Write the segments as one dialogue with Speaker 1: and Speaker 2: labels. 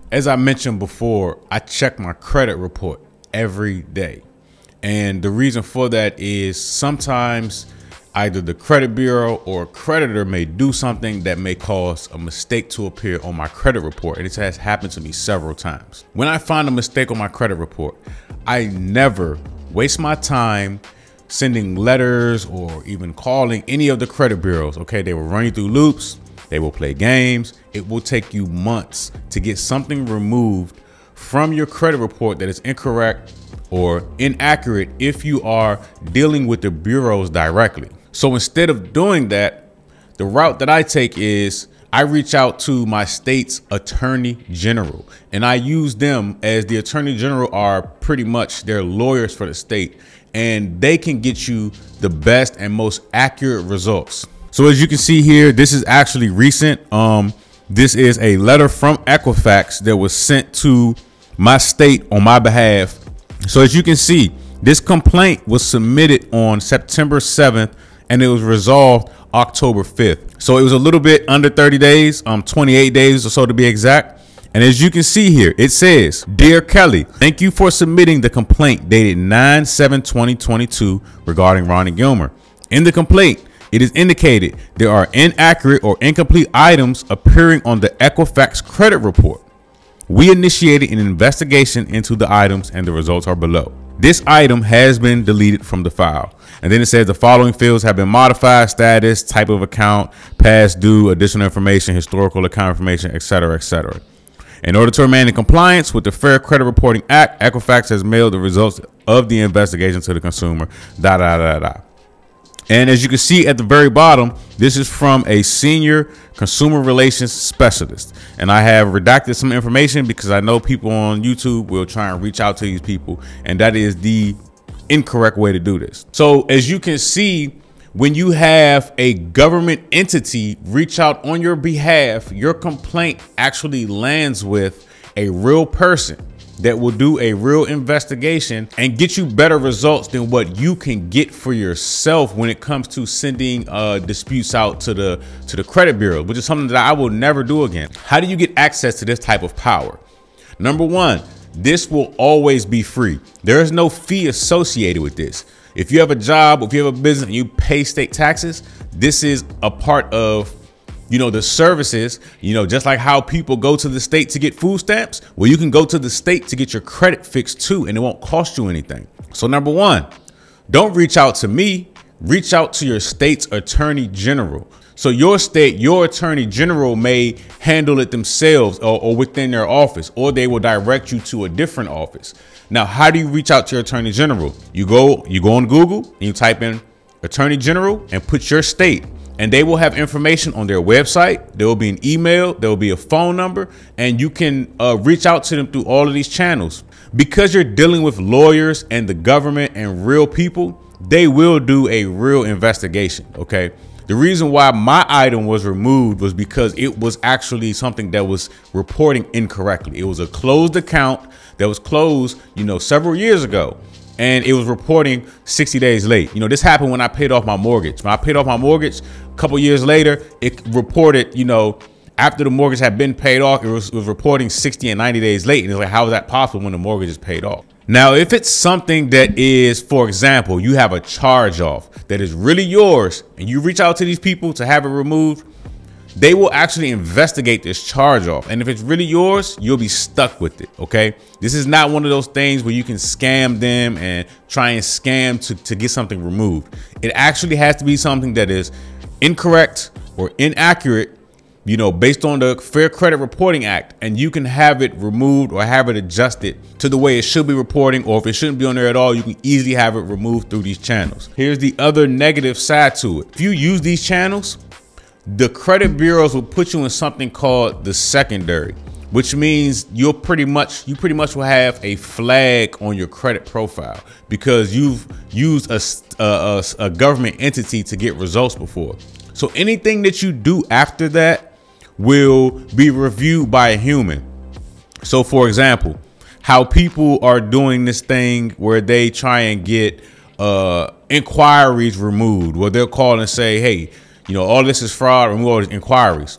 Speaker 1: As I mentioned before, I check my credit report every day. And the reason for that is sometimes either the credit bureau or a creditor may do something that may cause a mistake to appear on my credit report. And it has happened to me several times. When I find a mistake on my credit report, I never waste my time sending letters or even calling any of the credit bureaus. Okay, they will run you through loops. They will play games. It will take you months to get something removed from your credit report that is incorrect or inaccurate if you are dealing with the bureaus directly. So instead of doing that, the route that I take is I reach out to my state's attorney general, and I use them as the attorney general are pretty much their lawyers for the state, and they can get you the best and most accurate results. So as you can see here, this is actually recent. This is a letter from Equifax that was sent to my state on my behalf. So as you can see, this complaint was submitted on September 7th and it was resolved October 5th. So it was a little bit under 30 days, 28 days or so to be exact. And as you can see here, it says, "Dear Kelly, thank you for submitting the complaint dated 9/7/2022 regarding Ronnie Gilmer. In the complaint, it is indicated there are inaccurate or incomplete items appearing on the Equifax credit report. We initiated an investigation into the items and the results are below. This item has been deleted from the file." And then it says the following fields have been modified: status, type of account, past due, additional information, historical account information, etc., etc. In order to remain in compliance with the Fair Credit Reporting Act, Equifax has mailed the results of the investigation to the consumer. And as you can see at the very bottom, this is from a senior consumer relations specialist. And I have redacted some information because I know people on YouTube will try and reach out to these people, and that is the incorrect way to do this. So as you can see, when you have a government entity reach out on your behalf, your complaint actually lands with a real person that will do a real investigation and get you better results than what you can get for yourself when it comes to sending disputes out to the credit bureau, which is something that I will never do again. How do you get access to this type of power? Number one, this will always be free. There is no fee associated with this. If you have a job, if you have a business and you pay state taxes, this is a part of, the services, just like how people go to the state to get food stamps. Well, you can go to the state to get your credit fixed too, and it won't cost you anything. So number one, don't reach out to me, reach out to your state's attorney general. So your state, your attorney general may handle it themselves or within their office, or they will direct you to a different office. Now, how do you reach out to your attorney general? You go on Google and you type in attorney general and put your state, and they will have information on their website. There will be an email, there will be a phone number, and you can reach out to them through all of these channels. Because you're dealing with lawyers and the government and real people, they will do a real investigation, okay? The reason why my item was removed was because it was actually something that was reporting incorrectly. It was a closed account that was closed, several years ago, and it was reporting 60 days late. This happened when I paid off my mortgage. When I paid off my mortgage, a couple years later, it reported, after the mortgage had been paid off, it was reporting 60 and 90 days late. And it's like, how is that possible when the mortgage is paid off? Now, if it's something that is, for example, you have a charge off that is really yours and you reach out to these people to have it removed, they will actually investigate this charge off. And if it's really yours, you'll be stuck with it. OK, this is not one of those things where you can scam them and try and scam to get something removed. It actually has to be something that is incorrect or inaccurate, based on the Fair Credit Reporting Act, and you can have it removed or have it adjusted to the way it should be reporting, or if it shouldn't be on there at all, you can easily have it removed through these channels. Here's the other negative side to it. If you use these channels, the credit bureaus will put you in something called the secondary, which means you pretty much will have a flag on your credit profile because you've used a government entity to get results before. So anything that you do after that will be reviewed by a human. So for example, how people are doing this thing where they try and get inquiries removed, where they'll call and say, hey, all this is fraud, remove all these inquiries.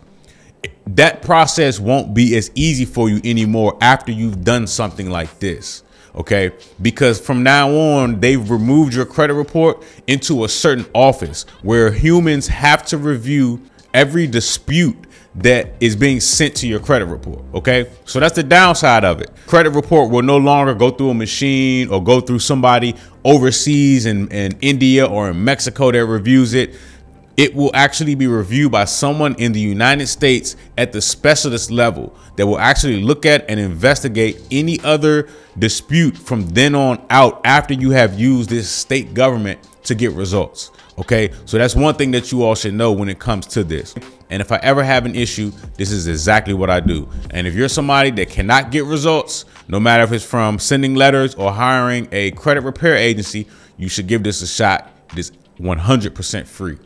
Speaker 1: that process won't be as easy for you anymore after you've done something like this. Okay, because from now on, they've removed your credit report into a certain office where humans have to review every dispute that is being sent to your credit report. Okay, so that's the downside of it. Credit report will no longer go through a machine or go through somebody overseas in India or in Mexico that reviews it. It will actually be reviewed by someone in the United States at the specialist level that will actually look at and investigate any other dispute from then on out after you have used this state government to get results. Okay, so that's one thing that you all should know when it comes to this. And if I ever have an issue, this is exactly what I do. And if you're somebody that cannot get results, no matter if it's from sending letters or hiring a credit repair agency, you should give this a shot. It is 100% free.